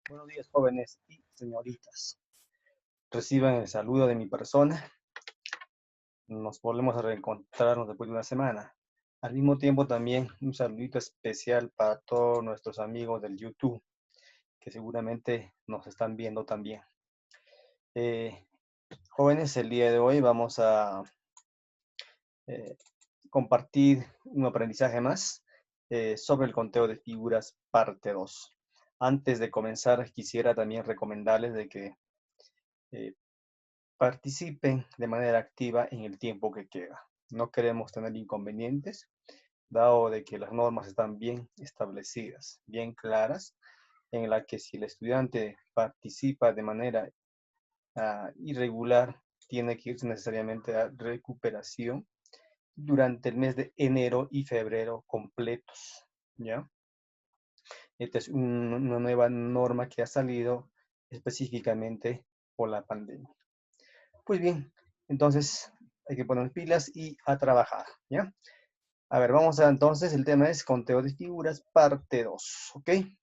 Buenos días, jóvenes y señoritas. Reciban el saludo de mi persona. Nos volvemos a reencontrarnos después de una semana. Al mismo tiempo, también un saludito especial para todos nuestros amigos del YouTube, que seguramente nos están viendo también. Eh, Jóvenes, el día de hoy vamos a eh, compartir un aprendizaje más sobre el conteo de figuras parte 2. Antes de comenzar, quisiera también recomendarles de que eh, participen de manera activa en el tiempo que queda. No queremos tener inconvenientes, dado de que las normas están bien establecidas, bien claras, en la que si el estudiante participa de manera irregular, tiene que irse necesariamente a recuperación durante el mes de enero y febrero completos, ¿ya? Esta es una nueva norma que ha salido específicamente por la pandemia. Pues bien, entonces hay que poner pilas y a trabajar, ¿ya? A ver, vamos a entonces, el tema es conteo de figuras, parte 2, ¿ok? En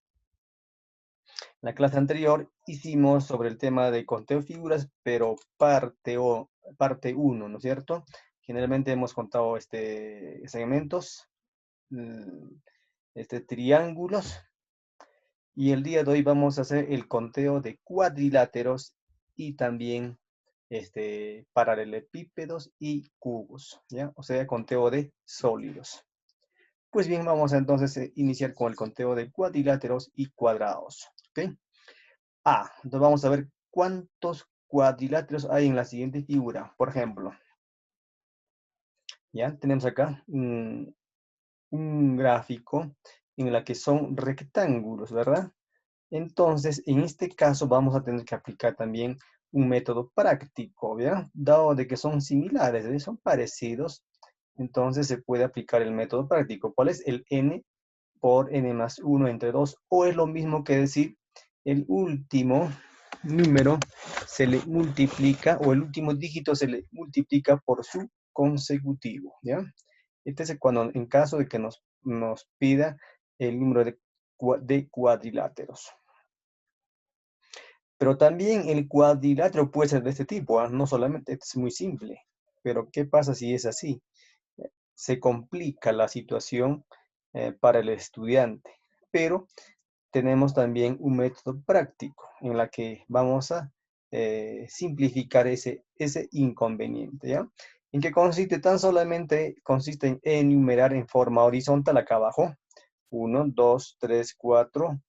la clase anterior hicimos sobre el tema de conteo de figuras, pero parte 1, ¿no es cierto? Generalmente hemos contado segmentos, triángulos, y el día de hoy vamos a hacer el conteo de cuadriláteros y también paralelepípedos y cubos, ¿ya? O sea, conteo de sólidos. Pues bien, vamos a entonces iniciar con el conteo de cuadriláteros y cuadrados, ¿ok? Entonces vamos a ver cuántos cuadriláteros hay en la siguiente figura. Por ejemplo, ya tenemos acá un gráfico en la que son rectángulos, ¿verdad? Entonces, en este caso vamos a tener que aplicar también un método práctico, ¿ya? Dado de que son similares, ¿eh? Son parecidos, entonces se puede aplicar el método práctico. ¿Cuál es? El n por n más 1 entre 2, o es lo mismo que decir el último número se le multiplica, o el último dígito se le multiplica por su consecutivo, ¿ya? Este es cuando, en caso de que nos pida el número de cuadriláteros. Pero también el cuadrilátero puede ser de este tipo, ¿ah? No solamente, este es muy simple. Pero ¿qué pasa si es así? Se complica la situación para el estudiante. Pero tenemos también un método práctico en la que vamos a simplificar ese inconveniente, ¿ya? ¿En qué consiste? Tan solamente consiste en enumerar en forma horizontal acá abajo. 1, 2, 3, 4,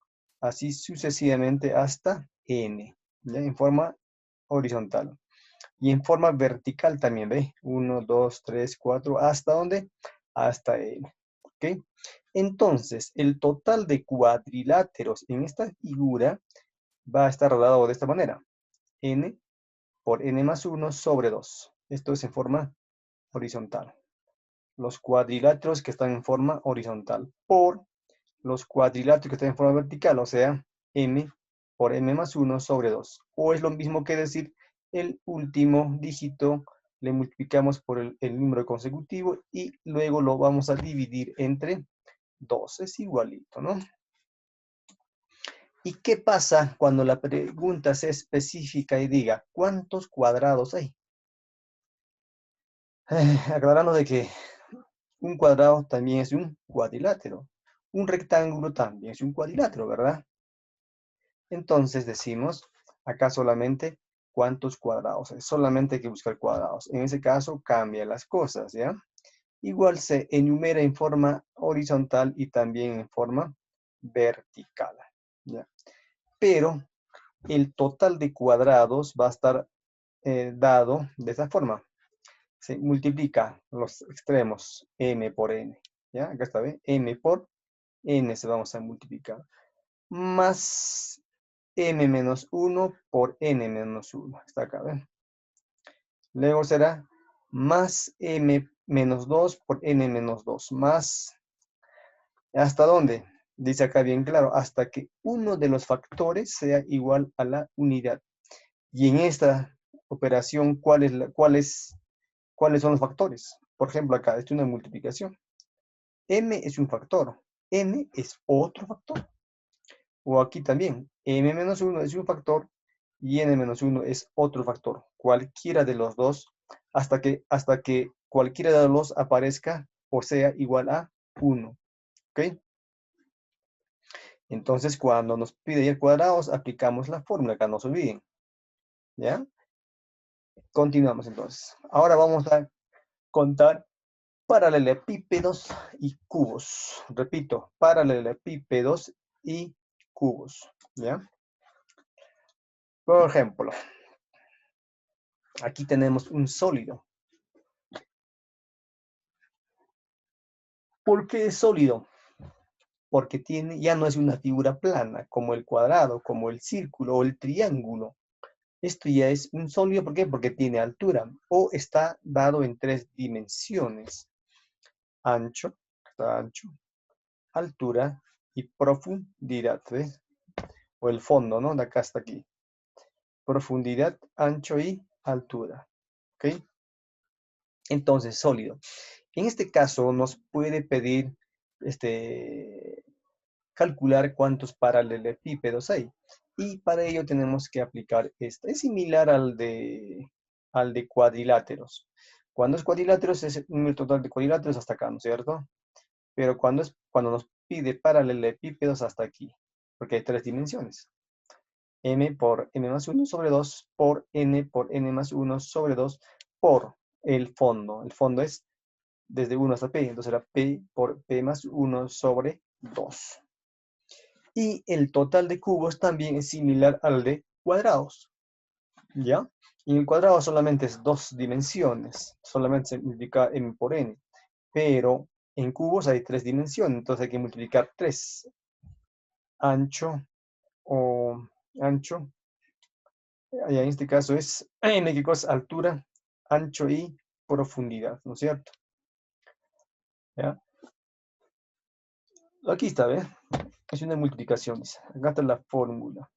así sucesivamente hasta n, ¿ya? En forma horizontal. Y en forma vertical también, ¿ve? 1, 2, 3, 4, ¿hasta dónde? Hasta n, ¿ok? Entonces, el total de cuadriláteros en esta figura va a estar dado de esta manera. N por n más 1 sobre 2. Esto es en forma horizontal. Los cuadriláteros que están en forma horizontal por los cuadriláteros que están en forma vertical, o sea, m por m más 1 sobre 2. O es lo mismo que decir el último dígito le multiplicamos por el número consecutivo y luego lo vamos a dividir entre 2. Es igualito, ¿no? ¿Y qué pasa cuando la pregunta sea específica y diga cuántos cuadrados hay? Aclarando de que un cuadrado también es un cuadrilátero. Un rectángulo también es un cuadrilátero, ¿verdad? Entonces decimos, acá solamente cuántos cuadrados hay. Solamente hay que buscar cuadrados. En ese caso cambia las cosas, ¿ya? Igual se enumera en forma horizontal y también en forma vertical, ¿ya? Pero el total de cuadrados va a estar dado de esta forma. Se multiplica los extremos, m por n, ¿ya? Acá está, ¿ve? M por n se vamos a multiplicar. Más m menos 1 por n menos 1. Está acá, ¿ven? Luego será más m menos 2 por n menos 2. Más, ¿hasta dónde? Dice acá bien claro, hasta que uno de los factores sea igual a la unidad. Y en esta operación, ¿cuáles son los factores? Por ejemplo, acá, esto es una multiplicación. M es un factor, n es otro factor. O aquí también, m-1 es un factor y n-1 es otro factor. Cualquiera de los dos, hasta que cualquiera de los dos aparezca o sea igual a 1. ¿Ok? Entonces, cuando nos pide y cuadrados, aplicamos la fórmula, que no se olviden. ¿Ya? Continuamos entonces. Ahora vamos a contar paralelepípedos y cubos. Repito, paralelepípedos y cubos. ¿Ya? Por ejemplo, aquí tenemos un sólido. ¿Por qué es sólido? Porque ya no es una figura plana, como el cuadrado, como el círculo o el triángulo. Esto ya es un sólido, ¿por qué? Porque tiene altura o está dado en 3 dimensiones. Ancho, está ancho, altura y profundidad, ¿ves? O el fondo, ¿no? De acá hasta aquí. Profundidad, ancho y altura. ¿Ok? Entonces, sólido. En este caso nos puede pedir calcular cuántos paralelepípedos hay. Y para ello tenemos que aplicar esto. Es similar al de cuadriláteros. Cuando es cuadriláteros es el número total de cuadriláteros hasta acá, ¿no es cierto? Pero cuando nos pide paralelepípedos hasta aquí, porque hay 3 dimensiones. M por m más 1 sobre 2 por n más 1 sobre 2 por el fondo. El fondo es desde 1 hasta p, entonces era p por p más 1 sobre 2. Y el total de cubos también es similar al de cuadrados, ¿ya? Y el cuadrado solamente es 2 dimensiones, solamente se multiplica m por n, pero en cubos hay 3 dimensiones, entonces hay que multiplicar 3. Ancho o ancho, en este caso es n, ¿qué cosa? Altura, ancho y profundidad, ¿no es cierto? ¿Ya? Aquí está, ¿ves? Es una multiplicación, acá está la fórmula.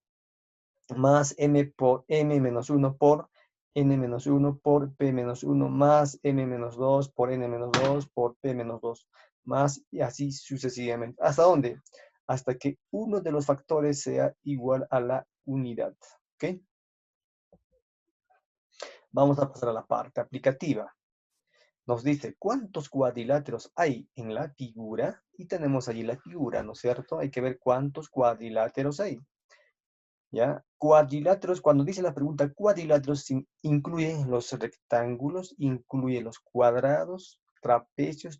Más m por m menos 1 por n menos 1 por p menos 1 más m menos 2 por n menos 2 por p menos 2 más y así sucesivamente. ¿Hasta dónde? Hasta que uno de los factores sea igual a la unidad. ¿Ok? Vamos a pasar a la parte aplicativa. Nos dice cuántos cuadriláteros hay en la figura y tenemos allí la figura, ¿no es cierto? Hay que ver cuántos cuadriláteros hay. ¿Ya? Cuadriláteros, cuando dice la pregunta cuadriláteros, incluye los rectángulos, incluye los cuadrados, trapecios,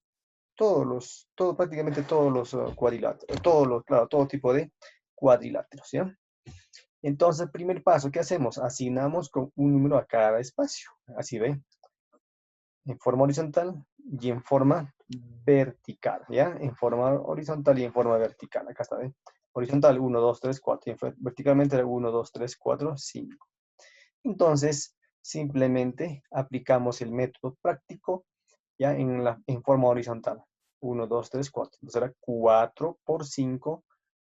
prácticamente todos los cuadriláteros, claro, todo tipo de cuadriláteros, ¿ya? Entonces, primer paso, ¿qué hacemos? Asignamos con un número a cada espacio, así ve, en forma horizontal y en forma vertical, ¿ya? En forma horizontal y en forma vertical, acá está, ¿ve? Horizontal 1, 2, 3, 4. Y verticalmente era 1, 2, 3, 4, 5. Entonces, simplemente aplicamos el método práctico ya en forma horizontal. 1, 2, 3, 4. Entonces era 4 por 5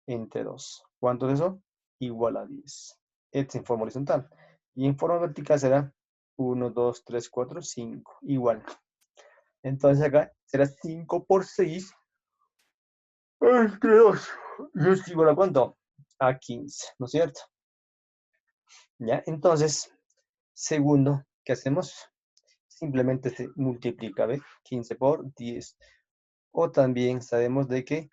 entre 2. ¿Cuánto es eso? Igual a 10. Este en forma horizontal. Y en forma vertical será 1, 2, 3, 4, 5. Igual. Entonces acá será 5 por 6 entre 2. ¿Y es igual a cuánto? A 15, ¿no es cierto? ¿Ya? Entonces, segundo, ¿qué hacemos? Simplemente se multiplica, ¿ve? 15 por 10. O también sabemos de que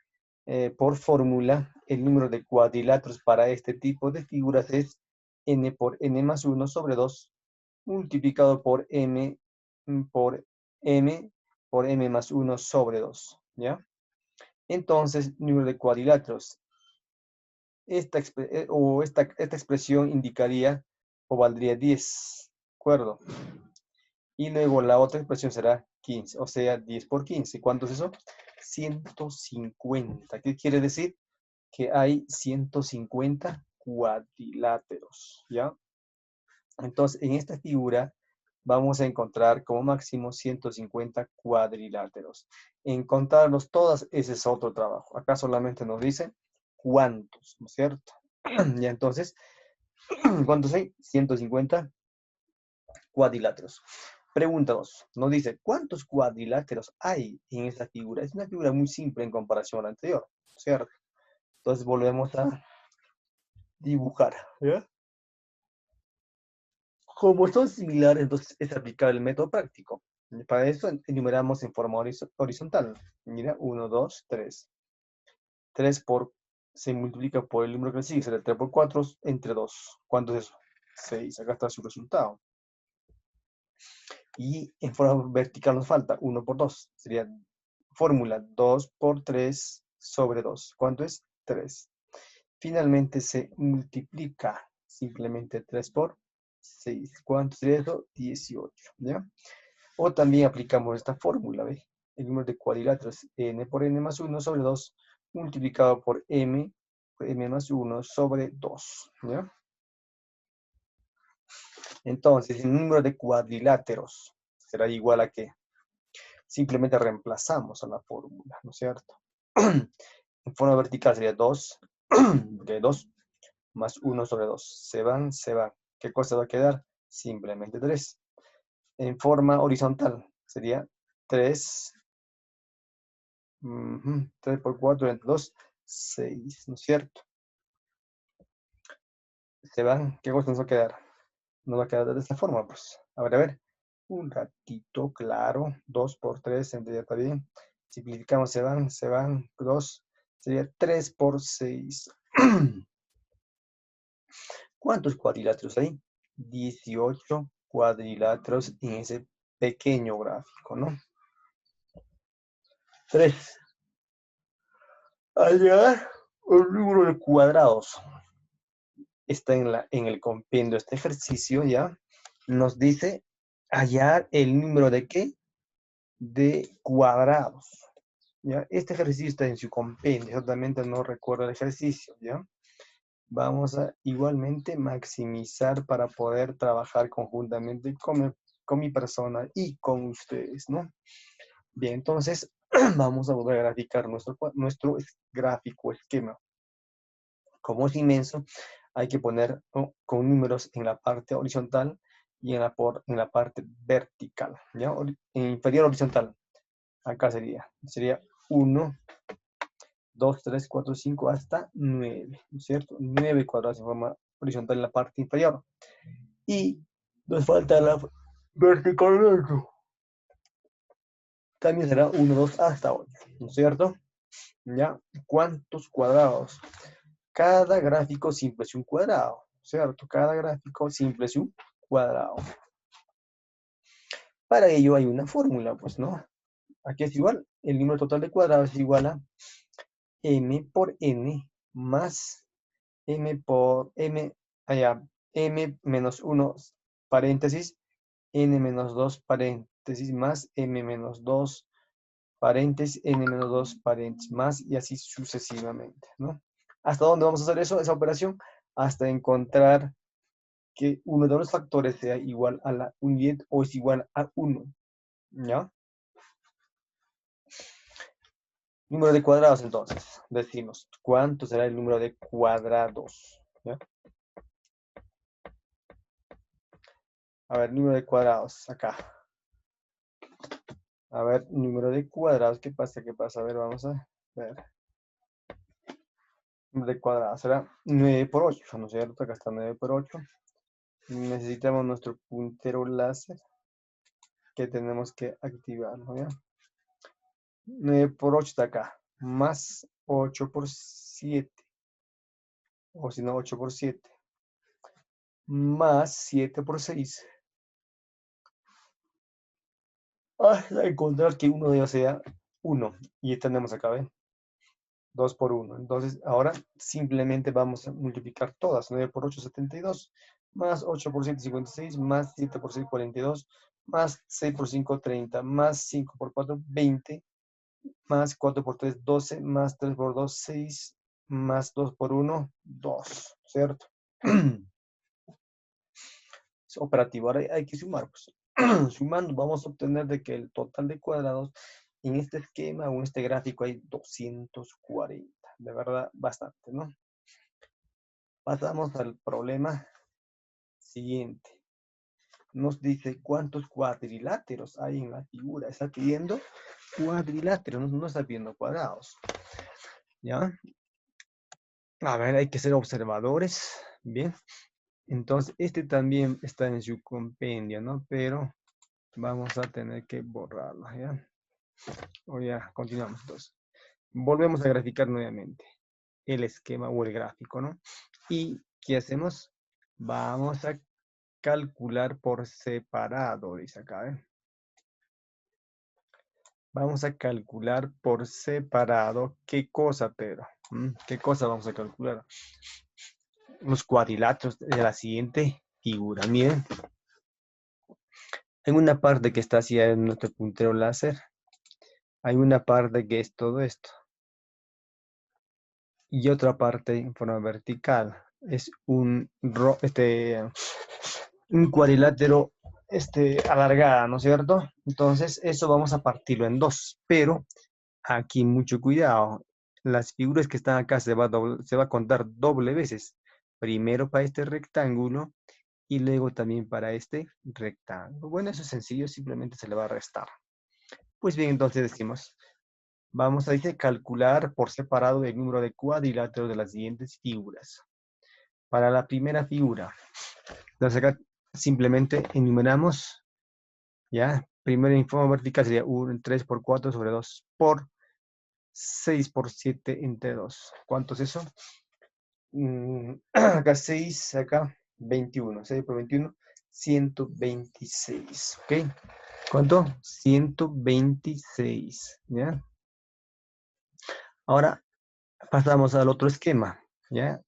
por fórmula el número de cuadriláteros para este tipo de figuras es n por n más 1 sobre 2 multiplicado por m por m por m más 1 sobre 2, ¿ya? Entonces, número de cuadriláteros. Esta expresión indicaría o valdría 10, ¿de acuerdo? Y luego la otra expresión será 15, o sea, 10 por 15. ¿Cuánto es eso? 150. ¿Qué quiere decir? Que hay 150 cuadriláteros, ¿ya? Entonces, en esta figura vamos a encontrar como máximo 150 cuadriláteros. Encontrarlos todas, ese es otro trabajo. Acá solamente nos dice cuántos, ¿no es cierto? Ya entonces, ¿cuántos hay? 150 cuadriláteros. Pregunta 2. Nos dice, ¿cuántos cuadriláteros hay en esta figura? Es una figura muy simple en comparación a la anterior, ¿cierto? Entonces volvemos a dibujar, ¿ya? Como son similares, entonces es aplicar el método práctico. Para eso enumeramos en forma horizontal. Mira, 1, 2, 3. 3 se multiplica por el número que le sigue, será 3 por 4 entre 2. ¿Cuánto es eso? 6. Acá está su resultado. Y en forma vertical nos falta 1 por 2. Sería fórmula 2 por 3 sobre 2. ¿Cuánto es? 3. Finalmente se multiplica simplemente 3 por 6. ¿Cuánto sería eso? 18. ¿Ya? O también aplicamos esta fórmula, ¿ves? El número de cuadriláteros n por n más 1 sobre 2 multiplicado por m más 1 sobre 2. ¿Ya? Entonces, el número de cuadriláteros será igual a ¿qué? Simplemente reemplazamos a la fórmula, ¿no es cierto? En forma vertical sería 2, de 2 más 1 sobre 2. Se van, se van. ¿Qué cosa va a quedar? Simplemente 3. En forma horizontal sería 3, 3 por 4 entre 2, 6, ¿no es cierto? Se van. ¿Qué cosa nos va a quedar? Nos va a quedar de esta forma, pues. A ver. Un ratito, claro. 2 por 3, ya está bien. Simplificamos, se van. 2. Sería 3 por 6. ¿Cuántos cuadriláteros hay? 18 cuadriláteros en ese pequeño gráfico, ¿no? 3. Hallar el número de cuadrados. Está en el compendio de este ejercicio, ¿ya? Nos dice hallar el número de ¿qué? De cuadrados. ¿Ya? Este ejercicio está en su compendio, exactamente no recuerdo el ejercicio, ¿ya? Vamos a igualmente maximizar para poder trabajar conjuntamente con mi persona y con ustedes, ¿no? Bien, entonces vamos a volver a graficar nuestro gráfico esquema. Como es inmenso, hay que poner con números en la parte horizontal y en la parte vertical, ¿ya? En inferior horizontal, acá sería 1, 2, 3, 4, 5, hasta 9, ¿no es cierto? 9 cuadrados en forma horizontal en la parte inferior. Y nos falta la vertical. También será 1, 2, hasta 8, ¿no es cierto? ¿Ya? ¿Cuántos cuadrados? Cada gráfico simple es un cuadrado, ¿cierto? Cada gráfico simple es un cuadrado. Para ello hay una fórmula, pues, ¿no? Aquí es igual, el número total de cuadrados es igual a m por n más m por m, allá, m menos 1 paréntesis, n menos 2 paréntesis más m menos 2 paréntesis, n menos 2 paréntesis más y así sucesivamente, ¿no? ¿Hasta dónde vamos a hacer eso, esa operación? Hasta encontrar que uno de los factores sea igual a la unidad o es igual a 1, ¿ya? Número de cuadrados, entonces. Decimos, ¿cuánto será el número de cuadrados? ¿Ya? A ver, número de cuadrados, acá. A ver, número de cuadrados, ¿qué pasa? ¿Qué pasa? A ver, vamos a ver. Número de cuadrados será 9 por 8, ¿no es cierto? Acá está 9 por 8. Necesitamos nuestro puntero láser que tenemos que activar, ¿no? ¿Ya? 9 por 8 está acá, más 8 por 7, o si no, 8 por 7, más 7 por 6, hasta encontrar que uno de ellos sea 1, y tenemos acá, ¿ven? 2 por 1. Entonces, ahora simplemente vamos a multiplicar todas. 9 por 8, 72, más 8 por 7, 56, más 7 por 6, 42, más 6 por 5, 30, más 5 por 4, 20, más 4 por 3, 12, más 3 por 2, 6, más 2 por 1, 2, ¿cierto? Es operativo. Ahora hay que sumar, pues. Sumando vamos a obtener de que el total de cuadrados en este esquema o en este gráfico hay 240. De verdad, bastante, ¿no? Pasamos al problema siguiente. Nos dice cuántos cuadriláteros hay en la figura. Está pidiendo cuadriláteros, no está pidiendo cuadrados. ¿Ya? A ver, hay que ser observadores. Bien. Entonces, este también está en su compendio, ¿no? Pero vamos a tener que borrarlo, ¿ya? O ya, continuamos entonces. Volvemos a graficar nuevamente el esquema o el gráfico, ¿no? ¿Y qué hacemos? Vamos a calcular por separado, dice acá, ¿eh? Vamos a calcular por separado. ¿Qué cosa, Pedro? ¿Qué cosa vamos a calcular? Los cuadriláteros de la siguiente figura. Miren, en una parte que está hacia en nuestro puntero láser, hay una parte que es todo esto. Y otra parte en forma vertical. Es un cuadrilátero alargada, ¿no es cierto? Entonces, eso vamos a partirlo en dos. Pero aquí mucho cuidado. Las figuras que están acá se va a contar doble veces. Primero para este rectángulo y luego también para este rectángulo. Bueno, eso es sencillo, simplemente se le va a restar. Pues bien, entonces decimos, vamos a calcular por separado el número de cuadriláteros de las siguientes figuras. Para la primera figura, entonces acá simplemente enumeramos, ¿ya? Primero en forma vertical sería 3 por 4 sobre 2 por 6 por 7 entre 2. ¿Cuánto es eso? Acá 6, acá 21. 6 por 21, 126. ¿Ok? ¿Cuánto? 126. ¿Ya? Ahora pasamos al otro esquema. ¿Ya?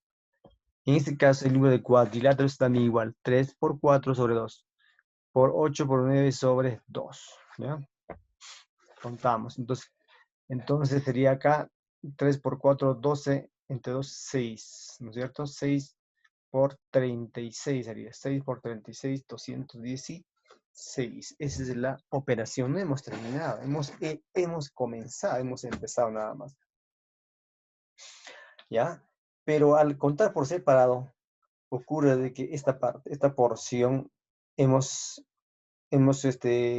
En este caso, el número de cuadriláteros también igual. 3 por 4 sobre 2. Por 8 por 9 sobre 2. ¿Ya? Contamos. Entonces sería acá 3 por 4, 12. Entre 2, 6. ¿No es cierto? 6 por 36 sería. 6 por 36, 216. Esa es la operación. No hemos terminado. Hemos comenzado. Hemos empezado nada más. ¿Ya? Pero al contar por separado, ocurre de que esta porción hemos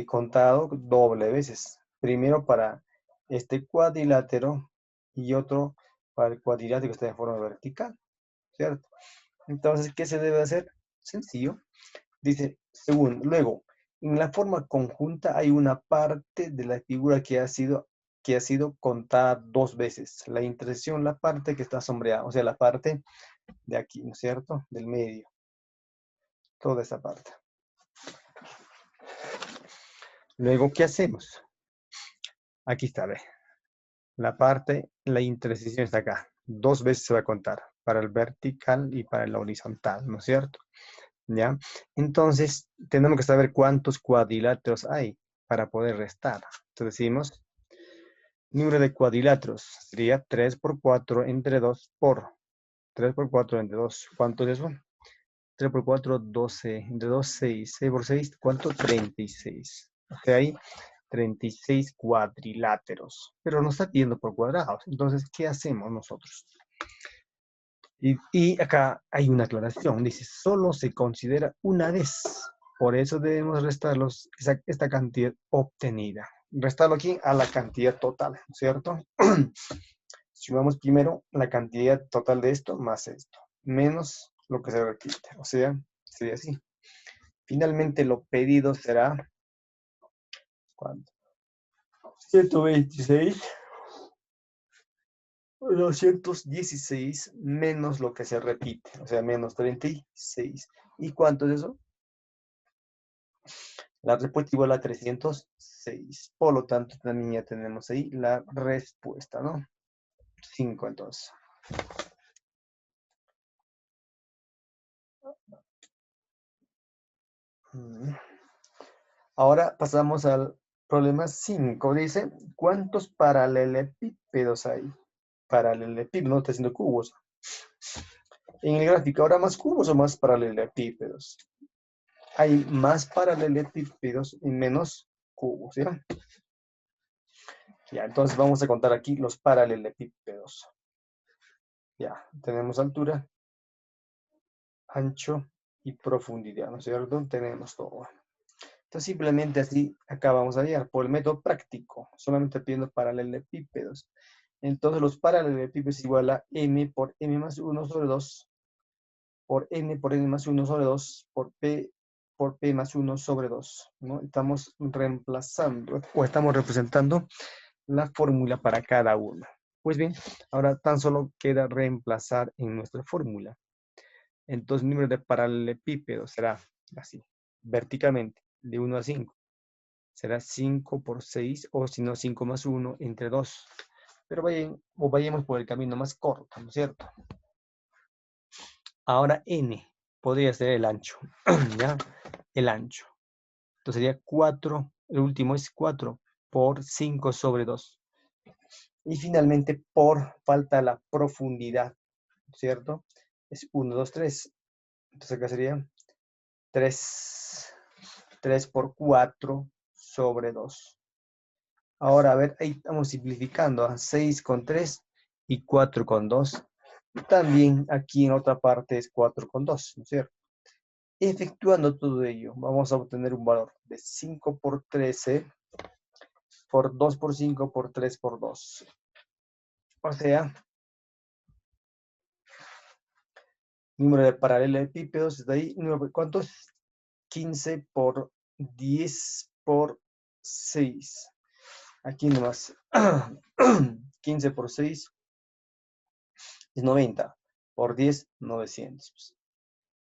contado doble veces. Primero para este cuadrilátero y otro para el cuadrilátero que está en forma vertical, ¿cierto? Entonces, ¿qué se debe hacer? Sencillo. Dice, luego, en la forma conjunta hay una parte de la figura que ha sido contada dos veces. La intersección, la parte que está sombreada, o sea, la parte de aquí, ¿no es cierto? Del medio. Toda esa parte. Luego, ¿qué hacemos? Aquí está, ve. La intersección está acá. Dos veces se va a contar, para el vertical y para el horizontal, ¿no es cierto? ¿Ya? Entonces, tenemos que saber cuántos cuadriláteros hay para poder restar. Entonces decimos, número de cuadriláteros sería 3 por 4 entre 2 por 3 por 4 entre 2. ¿Cuánto es eso? 3 por 4, 12. Entre 2, 6. 6 por 6, ¿cuánto? 36. O sea, hay 36 cuadriláteros. Pero nos está pidiendo por cuadrados. Entonces, ¿qué hacemos nosotros? Y acá hay una aclaración. Dice, solo se considera una vez. Por eso debemos restarlos esta cantidad obtenida. Restarlo aquí a la cantidad total, ¿cierto? Sumamos primero la cantidad total de esto más esto, menos lo que se repite. O sea, sería así. Finalmente lo pedido será, ¿cuánto? 126, 216 menos lo que se repite, o sea, menos 36. ¿Y cuánto es eso? La respuesta igual a 306. Por lo tanto, también ya tenemos ahí la respuesta, ¿no? 5 entonces. Ahora pasamos al problema 5. Dice, ¿cuántos paralelepípedos hay? Paralelepípedos, no está haciendo cubos. En el gráfico, ¿habrá más cubos o más paralelepípedos? Hay más paralelepípedos y menos cubos, ¿ya? Ya, entonces vamos a contar aquí los paralelepípedos. Ya, tenemos altura, ancho y profundidad, ¿no es cierto? Tenemos todo. Entonces simplemente así acá vamos a llegar por el método práctico, solamente pidiendo paralelepípedos. Entonces los paralelepípedos es igual a m por m más 1 sobre 2 por n más 1 sobre 2 por p más 1 sobre 2, ¿no? Estamos reemplazando o estamos representando la fórmula para cada uno. Pues bien, ahora tan solo queda reemplazar en nuestra fórmula. Entonces el número de paralelepípedos será así, verticalmente, de 1 a 5. Será 5 por 6, o si no, 5 más 1 entre 2. Pero vayamos por el camino más corto, ¿no es cierto? Ahora n podría ser el ancho, ¿ya? El ancho. Entonces sería 4, el último es 4 por 5 sobre 2. Y finalmente, por falta la profundidad, ¿cierto? Es 1, 2, 3. Entonces acá sería 3 por 4 sobre 2. Ahora, a ver, ahí estamos simplificando a 6 con 3 y 4 con 2. También aquí en otra parte es 4 con 2, ¿no es cierto? Efectuando todo ello, vamos a obtener un valor de 5 por 13 por 2 por 5 por 3 por 2. O sea, número de paralelepípedos está ahí. ¿Cuánto es? 15 por 10 por 6. Aquí nomás. 15 por 6 es 90. Por 10, 900.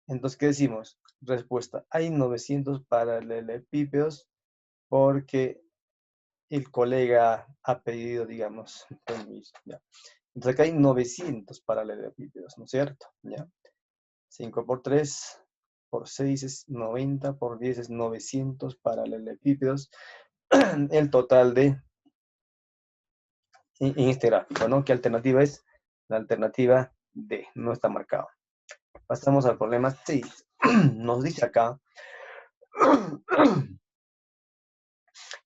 Entonces, ¿qué decimos? Respuesta. Hay 900 paralelepípedos porque el colega ha pedido, digamos, permiso. ¿Ya? Entonces, acá hay 900 paralelepípedos, ¿no es cierto? ¿Ya? 5 por 3 por 6 es 90, por 10 es 900 paralelepípedos. El total de, en este gráfico, ¿no? ¿Qué alternativa es? La alternativa D, no está marcado. Pasamos al problema 6. Nos dice acá,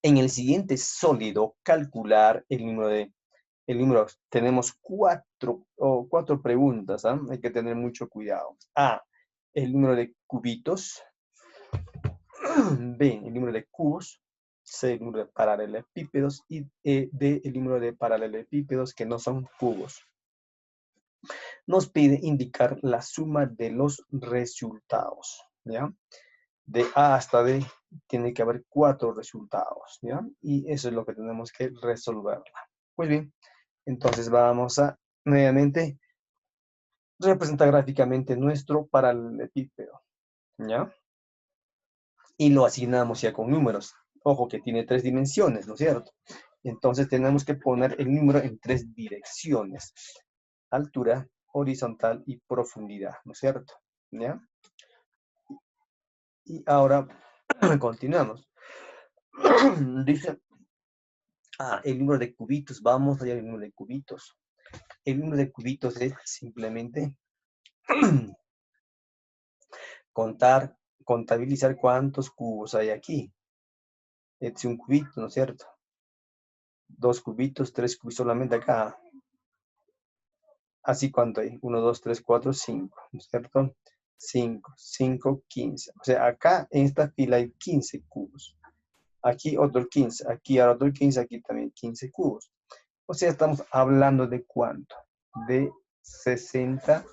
en el siguiente sólido, calcular el número, tenemos cuatro preguntas, ¿eh? Hay que tener mucho cuidado. A, el número de cubitos. B, el número de cubos. C, el número de paralelepípedos. Y D, el número de paralelepípedos que no son cubos. Nos pide indicar la suma de los resultados, ¿ya? De A hasta D tiene que haber 4 resultados, ¿ya? Y eso es lo que tenemos que resolverla. Pues bien, entonces vamos a nuevamente representar gráficamente nuestro paralelepípedo, ¿ya? Y lo asignamos ya con números. Ojo que tiene 3 dimensiones, ¿no es cierto? Entonces tenemos que poner el número en 3 direcciones. Altura, horizontal y profundidad, ¿no es cierto? ¿Ya? Y ahora continuamos. Dice, el número de cubitos. Vamos a hallar el número de cubitos. El número de cubitos es simplemente contabilizar cuántos cubos hay aquí. Este es un cubito, ¿no es cierto? 2 cubitos, 3 cubitos solamente acá. Así, ¿cuánto hay? 1, 2, 3, 4, 5, ¿no es cierto? 5, 5, 15. O sea, acá en esta fila hay 15 cubos. Aquí otro 15, aquí otro 15, aquí también 15 cubos. O sea, estamos hablando de ¿cuánto? De 60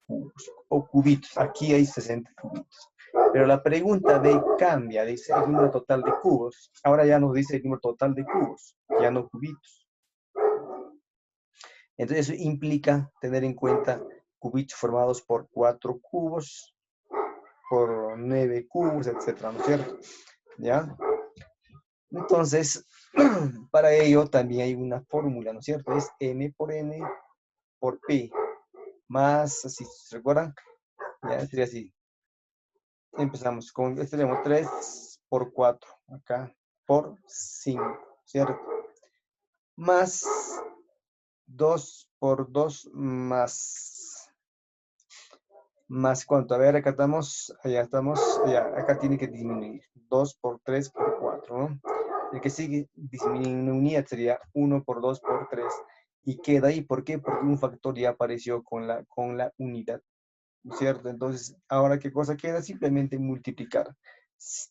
cubos o cubitos. Aquí hay 60 cubitos. Pero la pregunta B cambia, dice el número total de cubos. Ahora ya nos dice el número total de cubos, ya no cubitos. Entonces eso implica tener en cuenta cubitos formados por 4 cubos, por 9 cubos, etcétera, ¿no es cierto? ¿Ya? Entonces, para ello también hay una fórmula, ¿no es cierto? Es m por n por p, más, así, ¿se recuerdan? Ya sería así. Empezamos con, tenemos 3 por 4, acá, por 5, ¿cierto? Más 2 por 2, más ¿cuánto? A ver, acá estamos, allá, acá tiene que disminuir. 2 por 3 por 4, ¿no? El que sigue disminuyendo en unidad sería 1 por 2 por 3. Y queda ahí, ¿por qué? Porque un factor ya apareció con la unidad, ¿cierto? Entonces, ahora, ¿qué cosa queda? Simplemente multiplicar.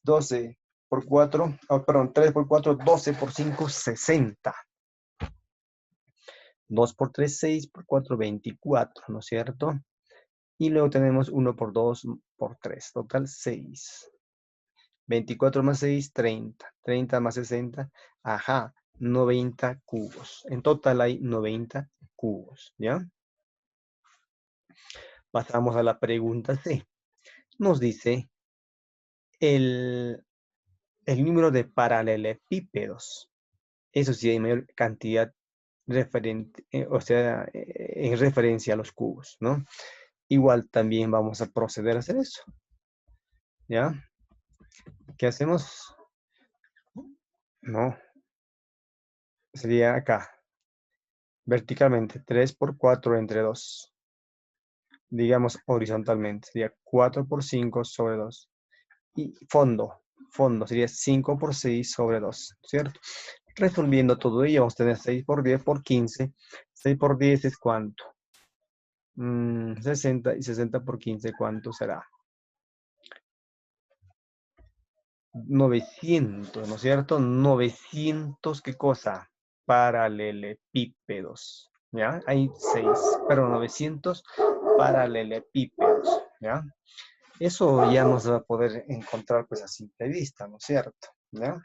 12 por 4, perdón, 3 por 4, 12 por 5, 60. 2 por 3, 6 por 4, 24, ¿no es cierto? Y luego tenemos 1 por 2 por 3, total 6. 24 más 6, 30. 30 más 60, ajá, 90 cubos. En total hay 90 cubos, ¿ya? Pasamos a la pregunta C. Nos dice el número de paralelepípedos. Eso sí, hay mayor cantidad referente, o sea, en referencia a los cubos, ¿no? Igual también vamos a proceder a hacer eso, ¿ya? ¿Qué hacemos? No, sería acá, verticalmente, 3 por 4 entre 2. Digamos horizontalmente, sería 4 por 5 sobre 2. Y fondo sería 5 por 6 sobre 2, ¿cierto? Resolviendo todo ello, vamos a tener 6 por 10 por 15. 6 por 10 es ¿cuánto? 60, y 60 por 15, ¿cuánto será? 900, ¿no es cierto? 900, ¿qué cosa? Paralelepípedos, ¿ya? Hay 6, pero 900 paralelepípedos, ¿ya? Eso ya no se va a poder encontrar pues a simple vista, ¿no es cierto? ¿Ya?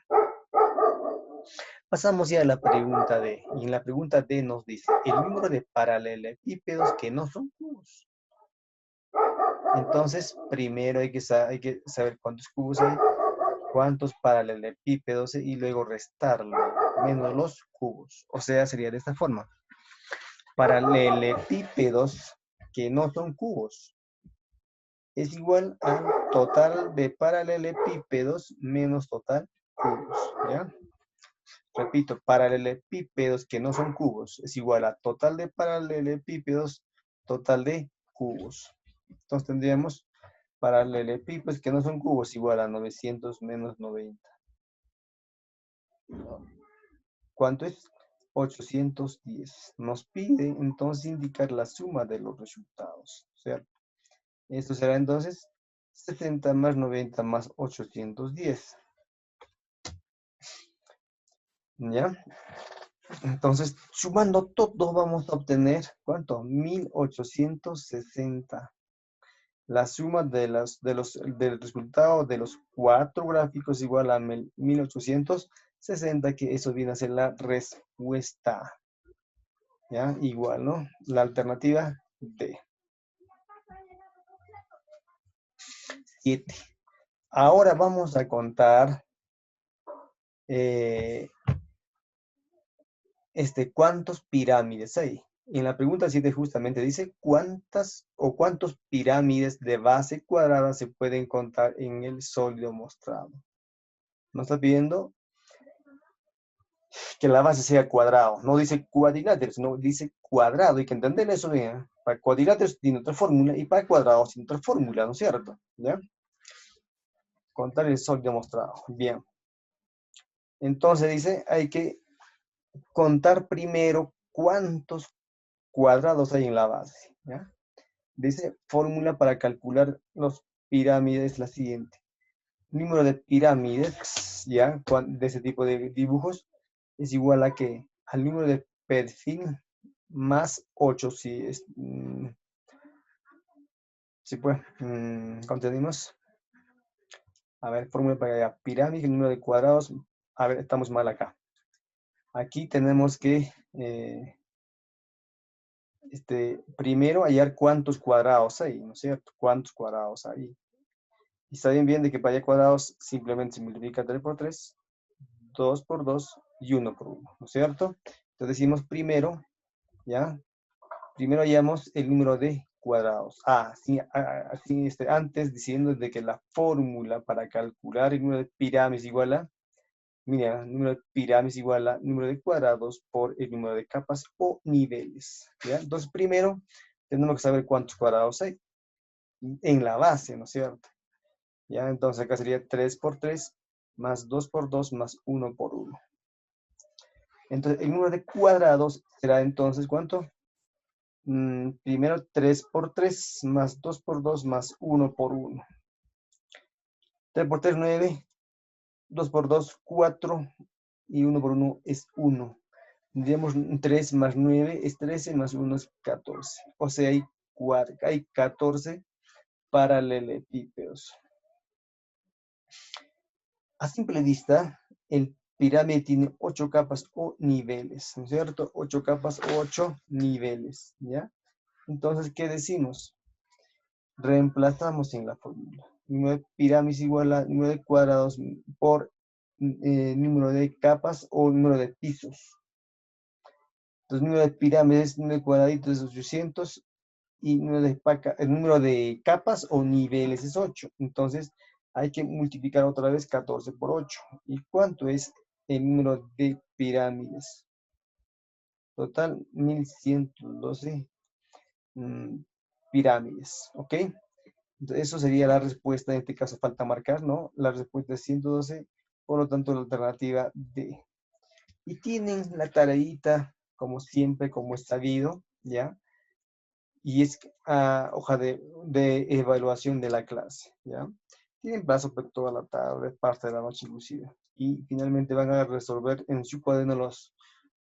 Pasamos ya a la pregunta D. Y en la pregunta D nos dice el número de paralelepípedos que no son cubos. Entonces, primero hay que saber cuántos cubos hay, cuántos paralelepípedos y luego restarlo, menos los cubos. O sea, sería de esta forma. Paralelepípedos que no son cubos es igual al total de paralelepípedos menos total cubos, ¿ya? Repito, paralelepípedos que no son cubos es igual a total de paralelepípedos, total de cubos. Entonces tendríamos paralelepípedos que no son cubos igual a 900 menos 90. ¿Cuánto es? 810. Nos pide entonces indicar la suma de los resultados, ¿cierto? Esto será entonces 70 más 90 más 810. ¿Ya? Entonces, sumando todo, vamos a obtener, ¿cuánto? 1860. La suma del resultado de los 4 gráficos igual a 1860, que eso viene a ser la respuesta. ¿Ya? Igual, ¿no? La alternativa D. 7. Ahora vamos a contar cuántos pirámides hay. En la pregunta 7 justamente dice cuántas o cuántos pirámides de base cuadrada se pueden contar en el sólido mostrado. Nos está pidiendo que la base sea cuadrado. No dice cuadrilátero, sino dice cuadrado. Hay que entender eso bien. Para cuadriláteros tiene otra fórmula y para cuadrados tiene otra fórmula, ¿no es cierto? ¿Ya? Contar el sólido mostrado. Bien. Entonces dice, hay que contar primero cuántos cuadrados hay en la base. ¿Ya? Dice, fórmula para calcular los pirámides la siguiente. Número de pirámides, ¿ya? De ese tipo de dibujos, es igual a que al número de perfil más 8, si es, si pues, ¿contendimos? A ver, fórmula para pirámide, número de cuadrados, a ver, estamos mal acá. Aquí tenemos que, primero hallar cuántos cuadrados hay, ¿no es cierto? ¿Cuántos cuadrados hay? Y saben bien de que para hallar cuadrados simplemente se multiplica 3 por 3, 2 por 2 y 1 por 1, ¿no es cierto? Entonces decimos primero, ¿ya? Primero hallamos el número de cuadrados. Antes diciendo de que la fórmula para calcular el número de pirámides igual a, mira, el número de pirámides igual a número de cuadrados por el número de capas o niveles, ¿ya? Entonces primero tenemos que saber cuántos cuadrados hay en la base, ¿no es cierto? ¿Ya? Entonces acá sería 3 por 3 más 2 por 2 más 1 por 1. Entonces el número de cuadrados será entonces ¿cuánto? Primero 3 por 3 más 2 por 2 más 1 por 1. 3 por 3, 9. 2 por 2, 4. Y 1 por 1 es 1. Tendríamos 3 más 9 es 13, más 1 es 14. O sea, hay 14 paralelepípedos. A simple vista, el pirámide tiene 8 capas o niveles, ¿no es cierto? 8 capas o 8 niveles, ¿ya? Entonces, ¿qué decimos? Reemplazamos en la fórmula. Número de pirámides igual a número de cuadrados por número de capas o número de pisos. Entonces, número de pirámides, número de cuadraditos es 800 y el número de capas o niveles es 8. Entonces, hay que multiplicar otra vez 14 por 8. ¿Y cuánto es el número de pirámides? Total, 1112 pirámides, ¿ok? Entonces, eso sería la respuesta, en este caso falta marcar, ¿no? La respuesta es 112, por lo tanto la alternativa D. Y tienen la tareita, como siempre, como es sabido, ¿ya? Y es hoja de evaluación de la clase, ¿ya? Tienen plazo por toda la tarde, parte de la noche inclusive. Y finalmente van a resolver en su cuaderno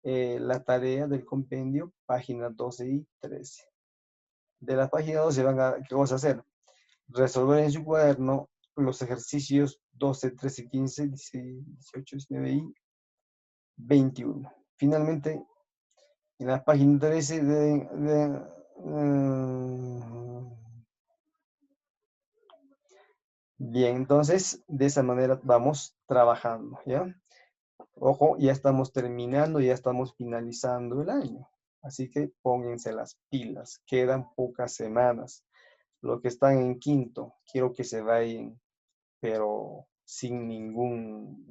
la tarea del compendio, páginas 12 y 13. De la página 12 ¿qué vamos a hacer? Resolver en su cuaderno los ejercicios 12, 13, 15, 16, 18, 19 y 21. Finalmente, en la página 13 bien, entonces de esa manera vamos trabajando, ¿ya? Ojo, ya estamos terminando, ya estamos finalizando el año. Así que pónganse las pilas, quedan pocas semanas. Los que están en quinto, quiero que se vayan, pero sin ningún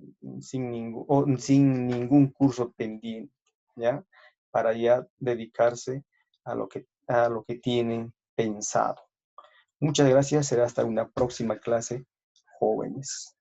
curso pendiente, ¿ya? Para ya dedicarse a lo que tienen pensado. Muchas gracias, será hasta una próxima clase, jóvenes.